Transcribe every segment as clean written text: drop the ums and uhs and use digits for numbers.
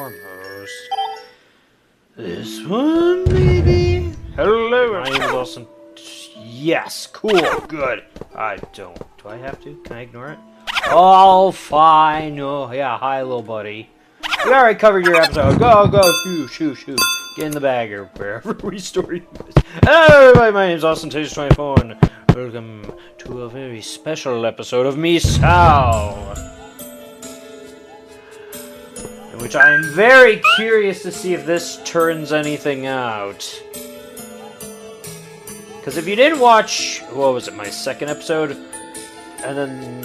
foremost, this one, maybe? Hello, my name is Wilson. Yes, cool, good. Do I have to? Can I ignore it? Oh, fine. Oh, yeah, hi, little buddy. We already covered your episode. Go, shoo. Get in the bag or wherever we store you. Hello, everybody, my name is Austin Taste24, and welcome to a very special episode of Misao, in which I am very curious to see if this turns anything out. Because if you didn't watch, what was it, my second episode, and then,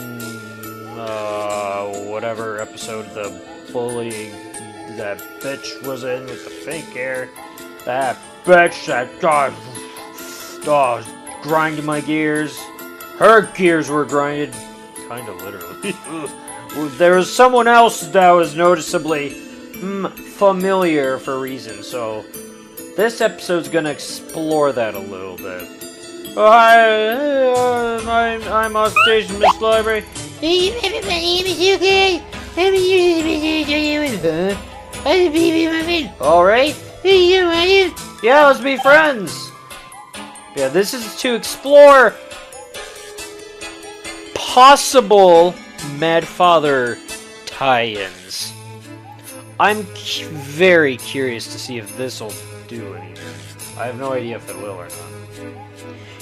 whatever episode the bully, that bitch was in with the fake hair, that bitch that, grinded my gears, her gears were grinded, kinda literally. There was someone else that was noticeably familiar for reasons, so this episode's gonna explore that a little bit. Oh, hi, I'm on station, Miss Library. Alright? Yeah, let's be friends! Yeah, this is to explore possible Mad Father tie-ins. I'm very curious to see if this'll do anything. I have no idea if it will or not.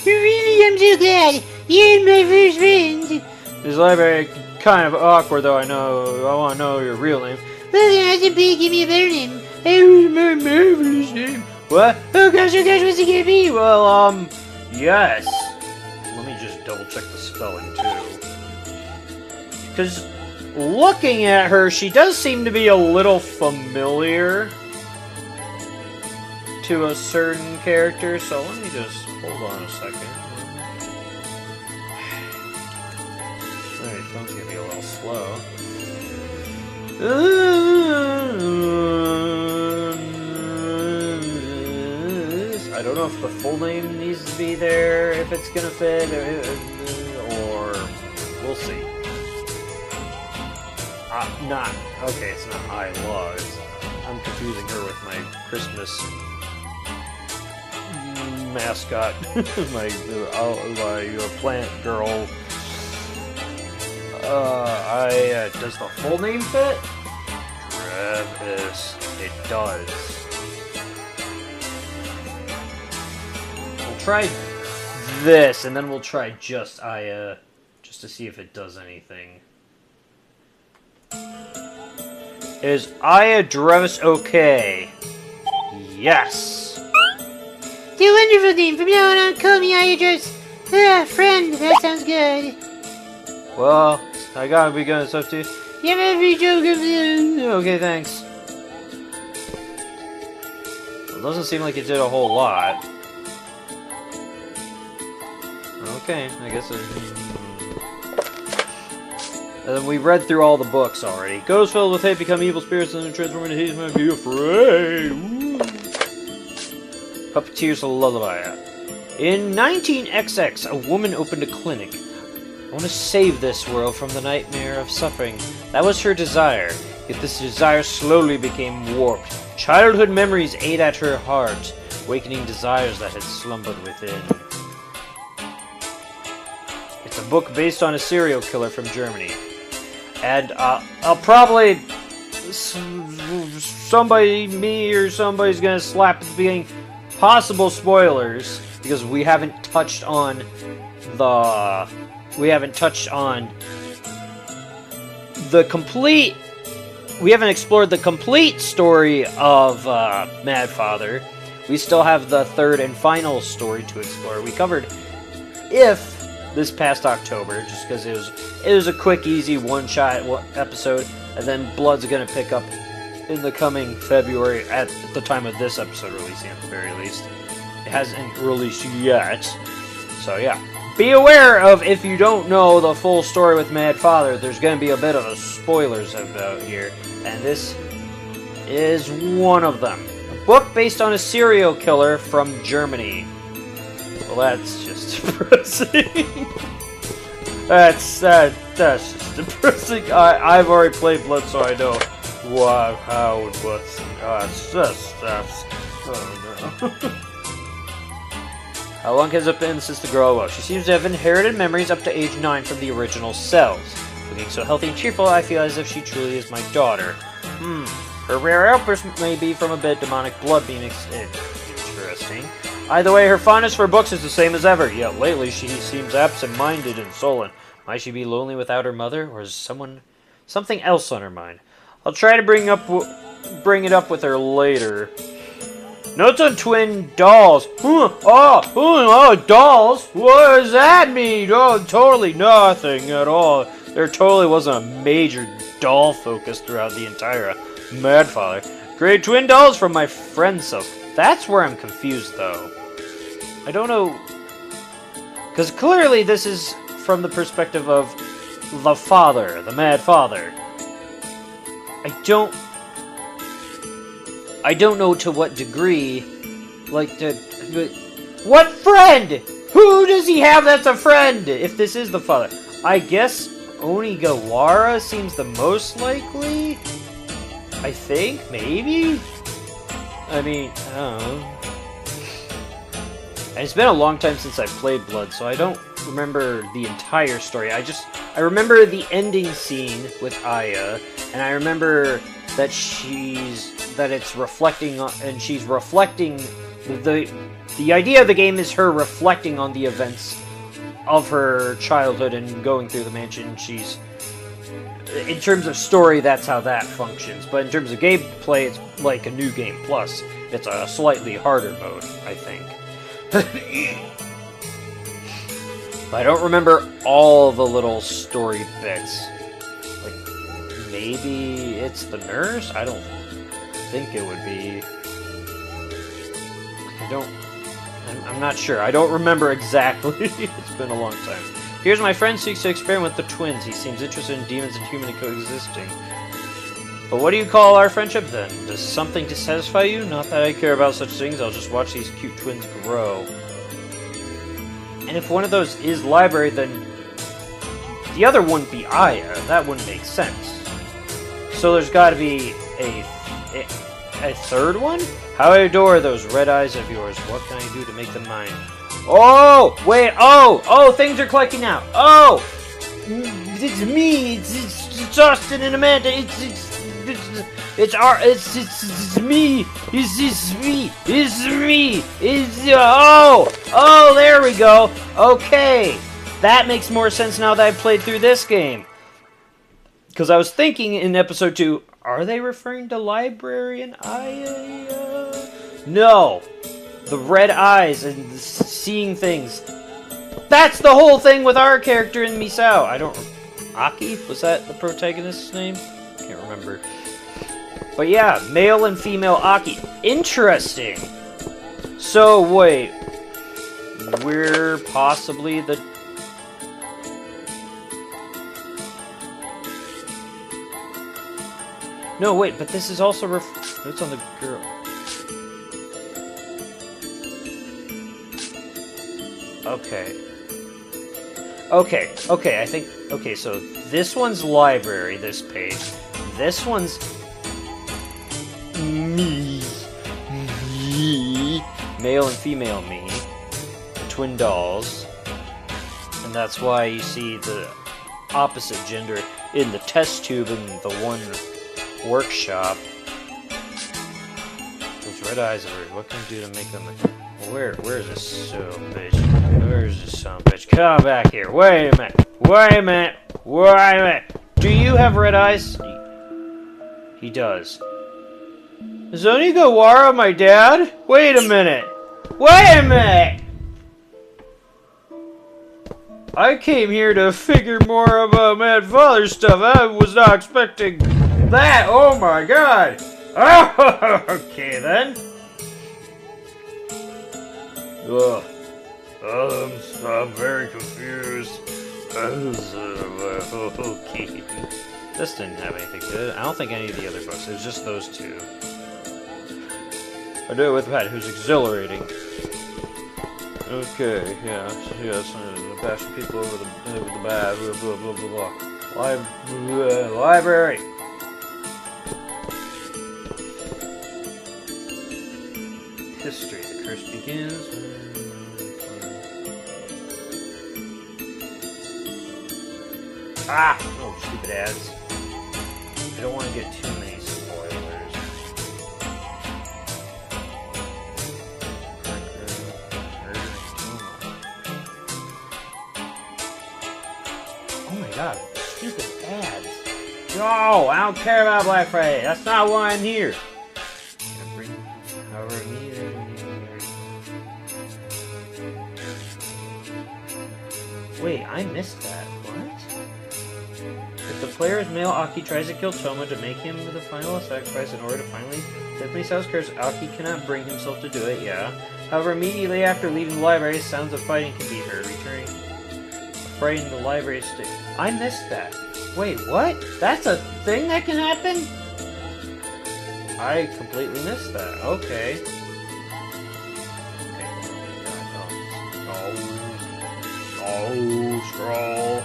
Really, I'm so glad you're my first friend. This library kind of awkward, though. I want to know your real name. Well, then I simply give me a better name. Oh, my marvelous name. What? Oh gosh, what's it gonna be? Well, yes. Let me just double check the spelling too. Because looking at her, she does seem to be a little familiar to a certain character, so let me just hold on a second. Alright, phone's gonna be a little slow. I don't know if the full name needs to be there, if it's gonna fit, or we'll see. Okay, it's not Isla. I'm confusing her with my Christmas mascot, my plant girl. Does the full name fit? Travis. It does. We'll try this, and then we'll try just Aya, just to see if it does anything. Is Aya Drevis okay? Yes! It's a wonderful name. From now on, call me Ayadros. Friend. That sounds good. Well, I gotta be good and stuff too. You have every joke of you. Okay, thanks. Well, it doesn't seem like it did a whole lot. Okay, I guess it... And then we read through all the books already. Ghosts filled with hate become evil spirits and transform into hate. Might be afraid. Ooh. Puppeteer's Lullaby. In 19XX, a woman opened a clinic. I want to save this world from the nightmare of suffering. That was her desire. Yet this desire slowly became warped. Childhood memories ate at her heart, awakening desires that had slumbered within. It's a book based on a serial killer from Germany. And I'll probably... me or somebody's gonna slap at the beginning possible spoilers, because we haven't touched on the... We haven't explored the complete story of Mad Father. We still have the third and final story to explore. We covered If this past October, just because it was a quick, easy one-shot episode, and then Blood's gonna pick up in the coming February at the time of this episode releasing, at the very least. It hasn't released yet, so yeah. Be aware of, if you don't know the full story with Mad Father, there's going to be a bit of a spoilers about here, and this is one of them. A book based on a serial killer from Germany. Well, that's just depressing. That's just depressing. I've already played Blood, so I know Wow, how, what's, oh no. How long has it been since the girl awoke? She seems to have inherited memories up to age 9 from the original selves. Looking so healthy and cheerful, I feel as if she truly is my daughter. Her rare outburst may be from a bit demonic blood being interesting. Either way, her fondness for books is the same as ever, yet lately she seems absent-minded and sullen. Might she be lonely without her mother, or is something else on her mind? I'll try to bring it up with her later. Notes on twin dolls. Dolls? What does that mean? Oh, totally nothing at all. There totally wasn't a major doll focus throughout the entire Madfather. Great twin dolls from my friend's self. That's where I'm confused, though. I don't know... Because clearly this is from the perspective of the father, the Mad Father. I don't know to what degree, but what friend? Who does he have that's a friend, if this is the father? I guess Onigawara seems the most likely? I think, maybe? I mean, I don't know. And it's been a long time since I've played Blood, so I don't remember the entire story. I remember the ending scene with Aya, and I remember that it's reflecting on, and she's reflecting, the idea of the game is her reflecting on the events of her childhood and going through the mansion. In terms of story, that's how that functions, but in terms of gameplay, it's like a new game plus. It's a slightly harder mode, I think. But I don't remember all the little story bits. Like, maybe it's the nurse? I don't think it would be. I'm not sure. I don't remember exactly. It's been a long time. Here's my friend seeks to experiment with the twins. He seems interested in demons and human coexisting. But what do you call our friendship then? Does something dissatisfy you? Not that I care about such things. I'll just watch these cute twins grow. And if one of those is library, then the other wouldn't be Aya. That wouldn't make sense. So there's got to be a third one? How I adore those red eyes of yours. What can I do to make them mine? Oh! Wait! Oh! Things are clicking now! Oh! It's me! It's Austin and Amanda! It's me! It's me! Oh, there we go! Okay! That makes more sense now that I've played through this game. Because I was thinking in episode 2, are they referring to Librarian Aya? No! The red eyes and seeing things. That's the whole thing with our character in Misao. Aki? Was that the protagonist's name? Can't remember. But yeah, male and female Aki. Interesting. So, wait. We're possibly the... No, wait, but this is also it's on the girl. Okay, I think... Okay, so this one's library, this page. This one's... me. Male and female me. Twin dolls. And that's why you see the opposite gender in the test tube in the one workshop. Those red eyes of hers, what can I do to make them... Where's this son of a bitch? Where's this son of a bitch? Come back here. Wait a minute. Do you have red eyes? He does. Is Onigawara my dad? Wait a minute. I came here to figure more about Mad Father stuff. I was not expecting that. Oh my god. Oh, okay then. Ugh. I'm very confused. Okay. This didn't have anything to it. I don't think any of the other books. It was just those two. I do it with Pat, who's exhilarating. Okay, yes, bashing people over the bad, blah, blah, blah, blah, blah. Library. history. The curse begins. Ah! Oh, stupid ads. I don't want to get too many spoilers. Oh my god, stupid ads. No, I don't care about Black Friday. That's not why I'm here. Wait, I missed that. What? If the player's male Aki tries to kill Toma to make him the final sacrifice in order to finally lift Misao's curse, Aki cannot bring himself to do it, yeah. However, immediately after leaving the library, sounds of fighting can be heard, returning afraid in the library state. I missed that. Wait, what? That's a thing that can happen? I completely missed that. Okay. Oh, scroll.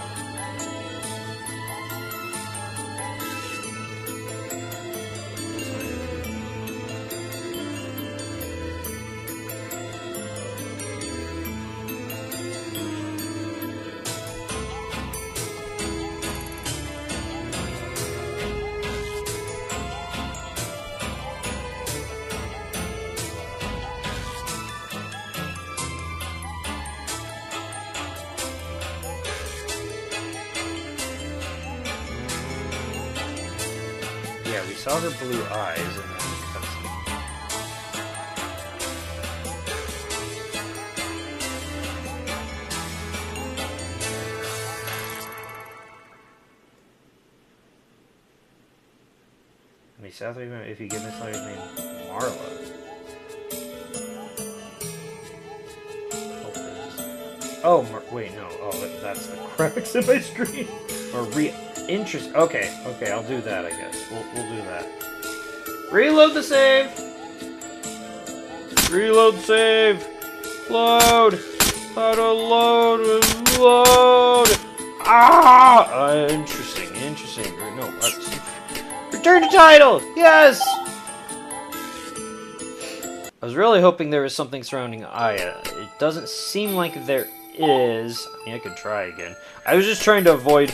Yeah, we saw her blue eyes and then cutscene. Misao, if you give Miss Larry's name Marla. Oh, wait, no. Oh, that's the cracks in my screen. Maria. Interest. Okay, I'll do that, I guess. We'll do that. Reload the save! Reload save! Load! Auto load! Load! Ah! Interesting. No, return to title! Yes! I was really hoping there was something surrounding Aya. It doesn't seem like there is. I mean, I could try again. I was just trying to avoid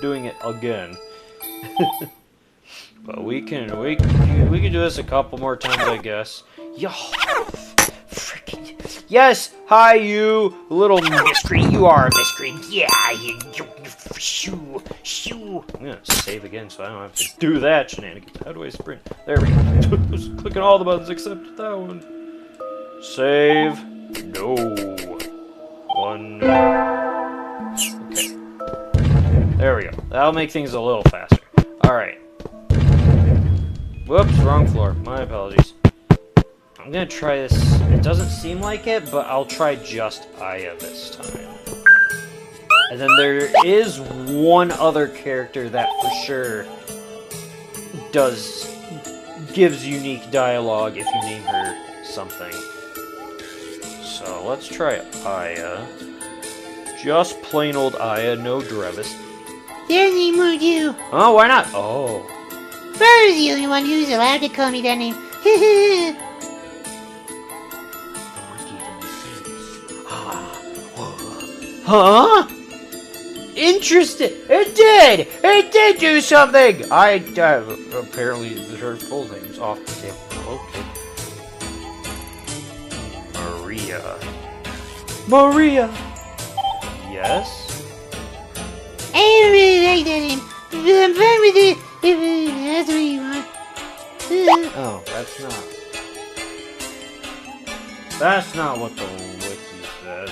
doing it again. But we can do this a couple more times, I guess. Yo, freaking yes! Hi, you little mystery. You are a mystery. Yeah, you shoo. I'm gonna save again, so I don't have to do that shenanigans. How do I sprint? There we go. Just clicking all the buttons except that one. Save. No. One. Okay. There we go. That'll make things a little faster. Alright. Whoops, wrong floor. My apologies. I'm gonna try this. It doesn't seem like it, but I'll try just Aya this time. And then there is one other character that for sure gives unique dialogue if you name her something. So let's try Aya. Just plain old Aya, no Drevis. Their name will do. Oh, why not? Oh. Far's the only one who's allowed to call me that name. Huh? Interesting. It did do something. I apparently her full name's off the table. Okay. Maria. Yes. I don't really like that name, but I'm fine with it if that's what you want. Oh, that's not what the wiki says.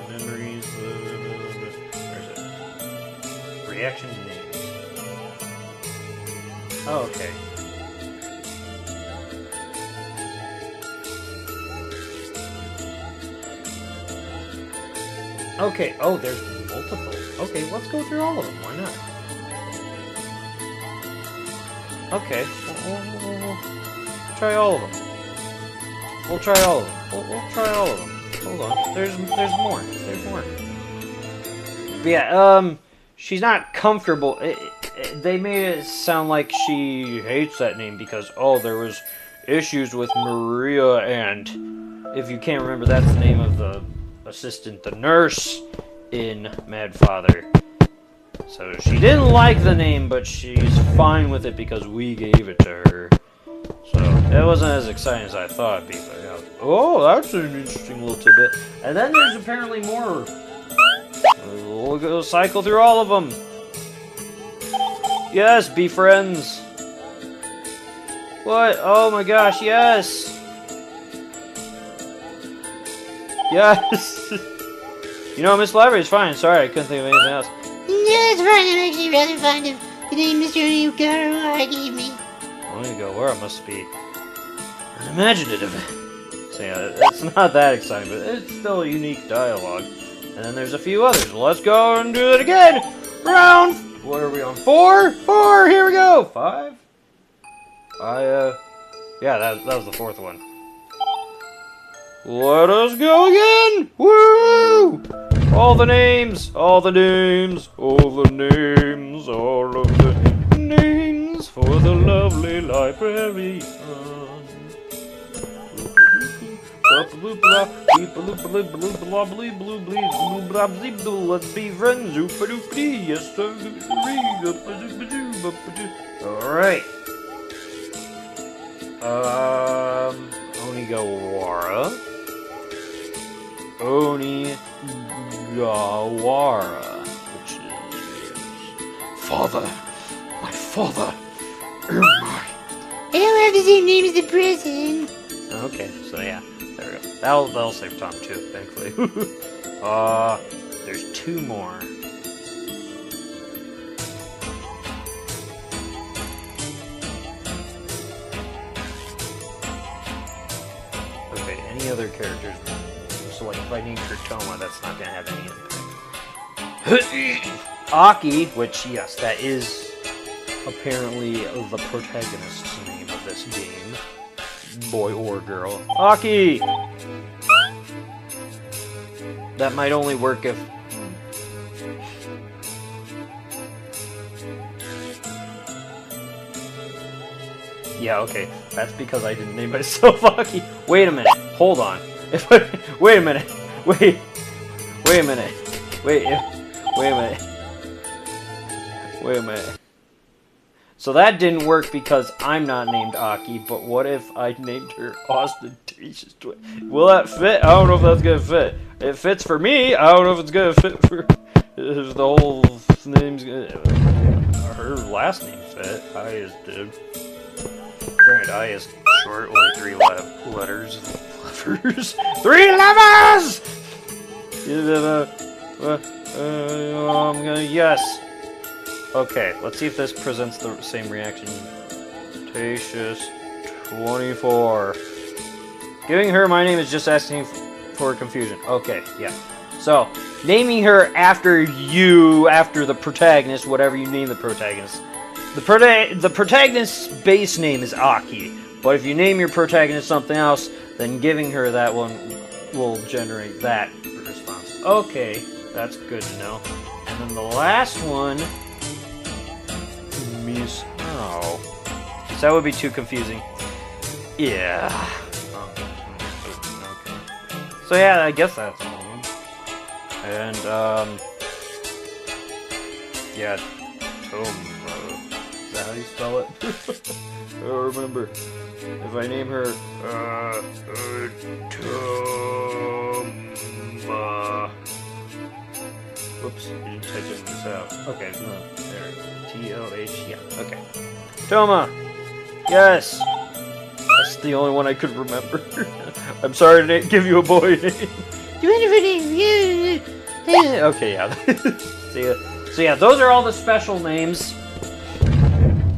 Memories. Where's it? Reaction to names. Oh, okay. Okay, oh, there's multiple. Okay, let's go through all of them. Why not? Okay, we'll try all of them. We'll try all of them. We'll try all of them. hold on. There's more. There's more. But yeah, she's not comfortable. They made it sound like she hates that name because, oh, there was issues with Maria, and if you can't remember, that's the name of the assistant, the nurse in Mad Father. So she didn't like the name, but she's fine with it because we gave it to her. So it wasn't as exciting as I thought it'd be. But, yeah. Oh, that's an interesting little tidbit. And then there's apparently more. We'll go cycle through all of them. Yes, be friends. What? Oh my gosh, yes. Yes. You know, Miss Library is fine. Sorry, I couldn't think of anything else. No, it's fine. I'm actually rather fond of the name Mr. Ugawara gave me. Ugawara must be imaginative. So yeah, it's not that exciting, but it's still a unique dialogue. And then there's a few others. Let's go and do it again. Round. What are we on? 4? 4. Here we go. 5. Yeah, that was the 4th one. Let us go again. Woo! All the names. All the names. All the names. All of the names for the lovely librarian. Let's be friends. Yes, sir. Alright. Onigawara. Which is father. My father. I don't have the same name as the prison. Okay, so yeah. There we go. That'll save time too, thankfully. There's 2 more. Okay, any other characters? So like if I name her Toma, that's not gonna have any impact. Aki, which yes, that is apparently the protagonist's name of this game. Boy or girl. Aki! That might only work if... Yeah, okay. That's because I didn't name myself Aki. Wait a minute. Hold on. Wait a minute. Wait a minute. Wait a minute. So that didn't work because I'm not named Aki, but what if I named her Ostentatious Twin? Will that fit? I don't know if that's gonna fit. It fits for me, I don't know if it's gonna fit for... If the whole name's gonna... Her last name fit. I is did. Granted, I is short, only 3 letters. 3 levers! I'm gonna... Yes. Okay, let's see if this presents the same reaction. Tatius 24. Giving her my name is just asking for confusion. Okay, yeah. So, naming her after the protagonist, whatever you name the protagonist. The protagonist's base name is Aki, but if you name your protagonist something else, then giving her that one will generate that response. Okay, that's good to know. And then the last one... Misao. So that would be too confusing. Yeah. Okay. So yeah, I guess that's all of them. And, yeah, Toma. Is that how you spell it? I don't remember. If I name her, Toma. Whoops, I didn't type this out. Okay, no, there. T-O-H, yeah, okay. Toma! Yes! That's the only one I could remember. I'm sorry to give you a boy name. Okay, yeah. So yeah, those are all the special names.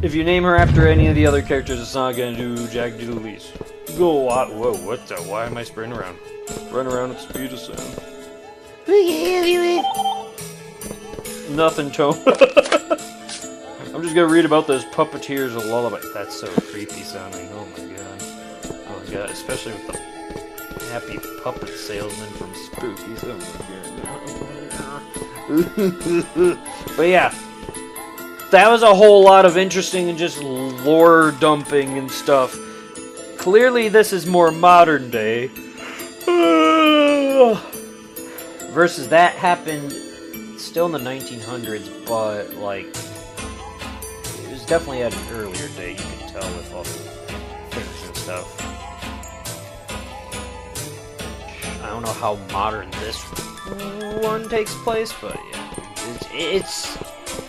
If you name her after any of the other characters, it's not gonna do jack doodlies. Go, whoa, what the, why am I sprinting around? Run around at the speed of sound. What can I help you with? Nothing, Toma. I'm just gonna read about those puppeteers of lullaby. That's so creepy sounding. Oh my god. Oh my god. Especially with the happy puppet salesman from Spookies. But yeah, that was a whole lot of interesting and just lore dumping and stuff. Clearly, this is more modern day. Versus that happened still in the 1900s, but like it was definitely at an earlier date. You can tell with all the things and stuff. I don't know how modern this one takes place, but yeah, it's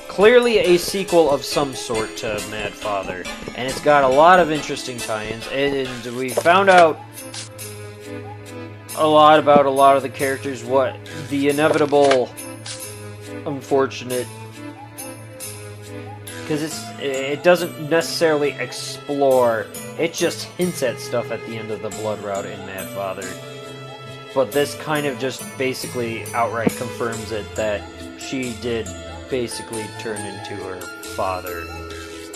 clearly a sequel of some sort to Mad Father, and it's got a lot of interesting tie-ins, and we found out a lot about a lot of the characters, what the inevitable, unfortunate, because it doesn't necessarily explore, it just hints at stuff at the end of the Blood Route in Mad Father. But this kind of just basically outright confirms it, that she did basically turn into her father,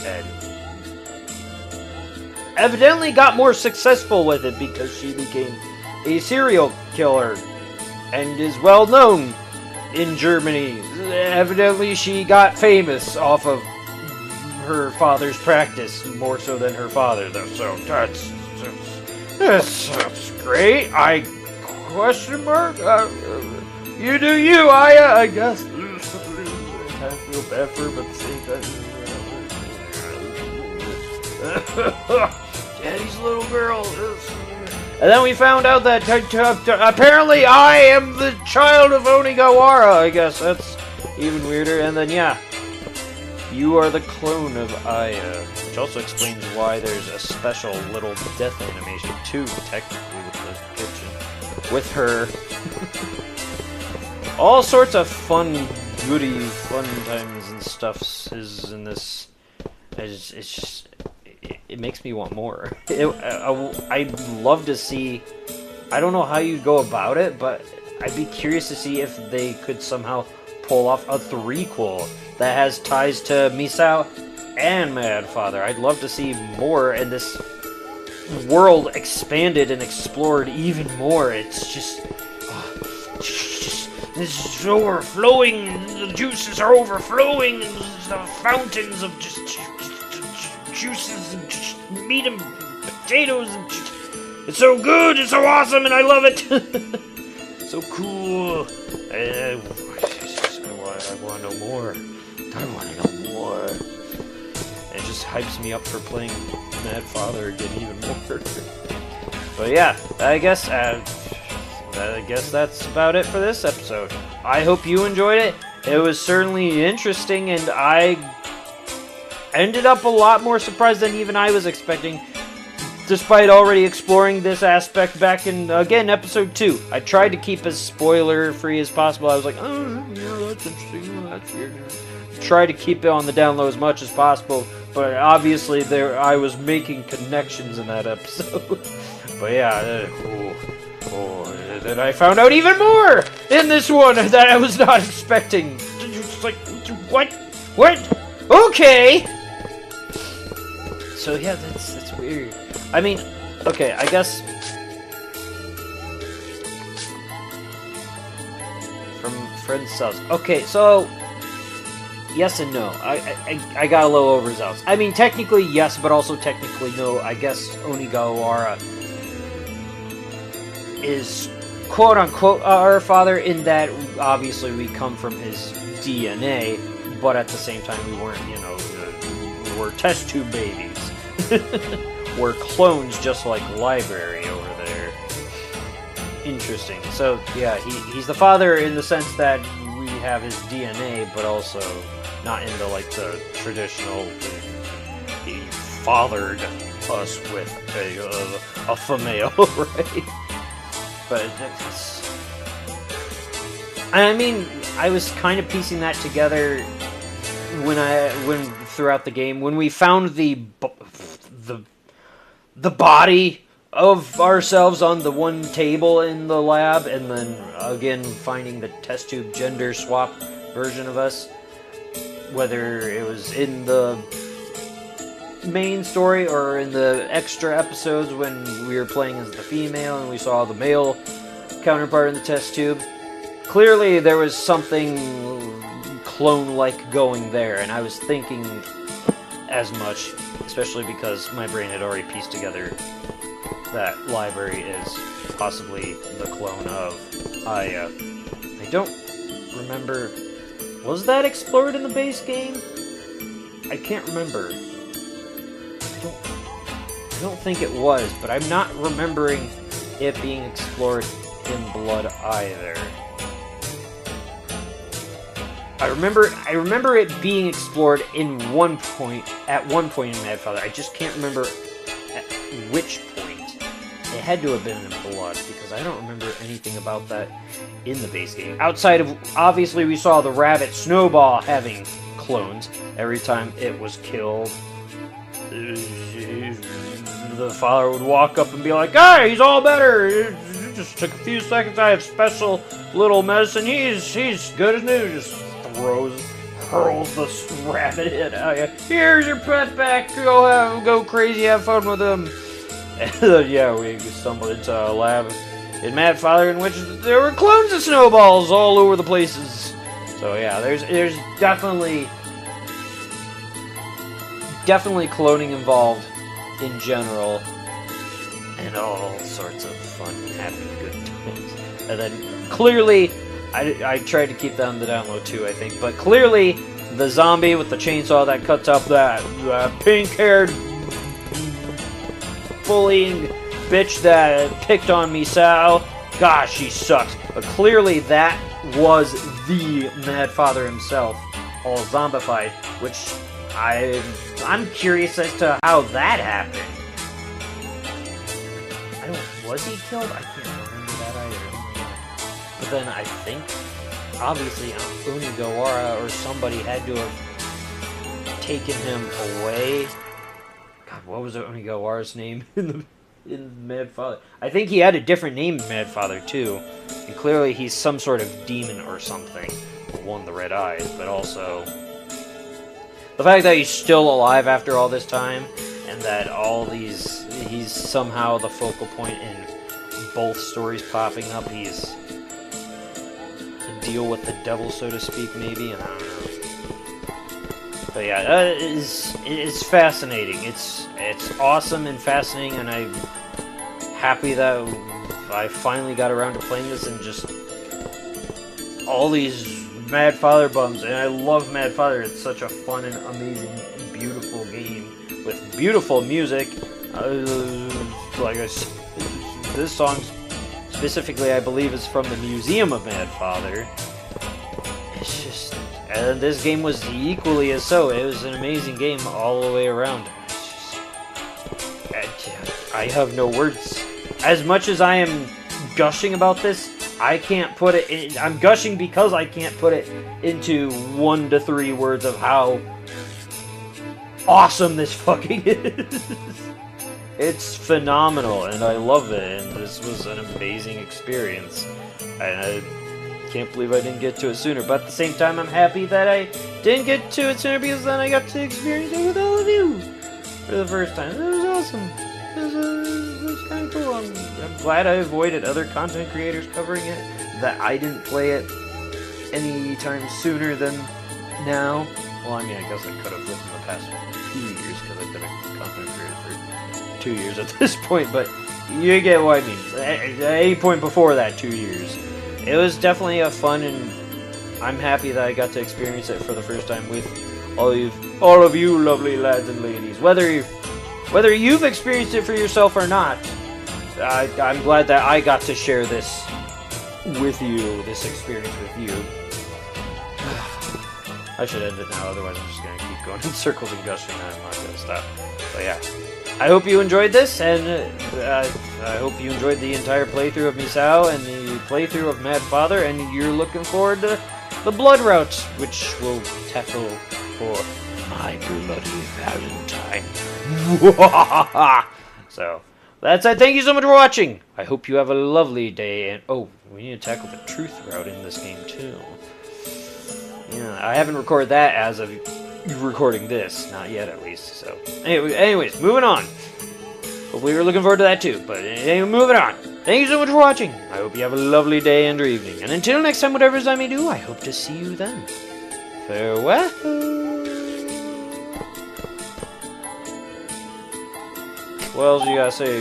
and evidently got more successful with it because she became a serial killer and is well known in Germany. Evidently she got famous off of her father's practice, more so than her father, though. So that's great. Question mark? You do you, I guess. I feel bad for her, but at the same time. Daddy's little girl. And then we found out that apparently I am the child of Onigawara. I guess that's even weirder. And then, yeah, you are the clone of Aya. Which also explains why there's a special little death animation, too, technically, with the kitchen. With her. All sorts of fun times and stuff is in this. It's just, it makes me want more. I'd love to see. I don't know how you go about it, but I'd be curious to see if they could somehow pull off a threequel that has ties to Misao and Mad Father. I'd love to see more, and this world expanded and explored even more. It's just this is overflowing. The juices are overflowing, and the fountains of just juices and just meat and potatoes. And it's so good. It's so awesome, and I love it. So cool. I want to know more. I want to know more. It just hypes me up for playing Mad Father again even more. But yeah, I guess that's about it for this episode. I hope you enjoyed it. It was certainly interesting, and I ended up a lot more surprised than even I was expecting, despite already exploring this aspect back in, again, episode 2. I tried to keep as spoiler-free as possible. I was like, oh, yeah, that's interesting, that's weird. Try to keep it on the down low as much as possible, but obviously I was making connections in that episode. But yeah, then I found out even more in this one that I was not expecting. It's like, what? Okay. So yeah, that's weird. I mean, okay, I guess from Fred Cells. Okay, so yes and no. I got a little overzealous. I mean, technically yes, but also technically no. I guess Onigawara is quote-unquote our father, in that obviously we come from his DNA, but at the same time we weren't, we're test tube babies. We're clones just like Library over there. Interesting. So, yeah, he's the father in the sense that we have his DNA, but also not into, like, the traditional, he fathered us with a female, right? But I mean, I was kind of piecing that together when throughout the game, when we found the body of ourselves on the one table in the lab, and then again finding the test tube gender swap version of us, whether it was in the main story or in the extra episodes when we were playing as the female and we saw the male counterpart in the test tube, clearly there was something clone-like going there, and I was thinking as much, especially because my brain had already pieced together that library is possibly the clone of Aya. I don't remember. Was that explored in the base game? I can't remember. I don't think it was, but I'm not remembering it being explored in Blood either. I remember it being explored at one point in Mad Father. I just can't remember at which point. It had to have been in Blood, because I don't remember anything about that in the base game. Outside of, obviously, we saw the rabbit Snowball having clones every time it was killed. The father would walk up and be like, "Hey, he's all better. It just took a few seconds. I have special little medicine. He's good as new." Just hurls the rabbit at "Here's your pet back. Go crazy. Have fun with him." And yeah, we stumbled into a lab in Mad Father in which there were clones of Snowballs all over the places. So yeah, there's definitely cloning involved in general, and all sorts of fun, happy, good times. And then clearly, I tried to keep that on the download too, I think, but clearly the zombie with the chainsaw that cuts up that pink-haired bullying bitch that picked on Misao, gosh, she sucks. But clearly that was the Mad Father himself, all zombified, which I'm curious as to how that happened. Was he killed? I can't remember that either. But then I think, obviously, Unigawara or somebody had to have taken him away. God, what was Unigawara's name in Mad Father? I think he had a different name in Mad Father too, and clearly he's some sort of demon or something. One, the red eyes, but also the fact that he's still alive after all this time, and that he's somehow the focal point in both stories popping up. He's a deal with the devil, so to speak, maybe, and I don't know. But yeah, it's fascinating. It's awesome and fascinating, and I'm happy that I finally got around to playing this, and just all these Mad Father bums, and I love Mad Father. It's such a fun and amazing, beautiful game with beautiful music. Like I said, this song specifically, I believe, is from the Museum of Mad Father. It's just, and this game was equally as so. It was an amazing game all the way around. I have no words. As much as I am gushing about this, I can't put it in, I'm gushing because I can't put it into 1 to 3 words of how awesome this fucking is. It's phenomenal, and I love it, and this was an amazing experience. And I can't believe I didn't get to it sooner, but at the same time, I'm happy that I didn't get to it sooner, because then I got to experience it with all of you for the first time. It was awesome. It was kind of cool. I'm glad I avoided other content creators covering it, that I didn't play it any time sooner than now. Well, I mean, I guess I could have within the past 2 years, because I've been a content creator for 2 years at this point, but you get what I mean. At any point before that 2 years. It was definitely a fun, and I'm happy that I got to experience it for the first time with all of you lovely lads and ladies. Whether you've experienced it for yourself or not, I'm glad that I got to share this with you, this experience with you. I should end it now, otherwise I'm just going to keep going in circles and gushing, and I'm not going to stop. But yeah, I hope you enjoyed this, and I hope you enjoyed the entire playthrough of Misao and the playthrough of Mad Father, and you're looking forward to the Blood route, which we'll tackle for my bloody Valentine. So, that's it. Thank you so much for watching. I hope you have a lovely day, and oh, we need to tackle the truth route in this game too. Yeah, I haven't recorded that as of recording this. Not yet, at least. So, anyways, moving on. Hopefully you're looking forward to that too. But anyway, moving on. Thank you so much for watching. I hope you have a lovely day and or evening. And until next time, whatever I may do, I hope to see you then. Farewell. What else you gotta say?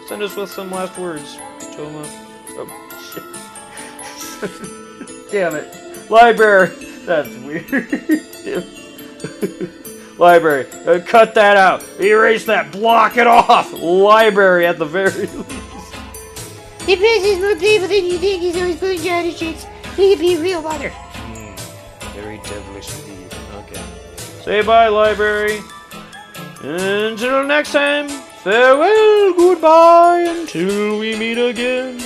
Send us with some last words. Oh, shit. Damn it. Library. That's weird. Library. Cut that out. Erase that. Block it off. Library at the very least. The press is more playful than you think. He's always pulling you out of shits. He can be a real mother. Very devilish indeed. Okay. Say bye, library. Until next time, farewell, goodbye, until we meet again.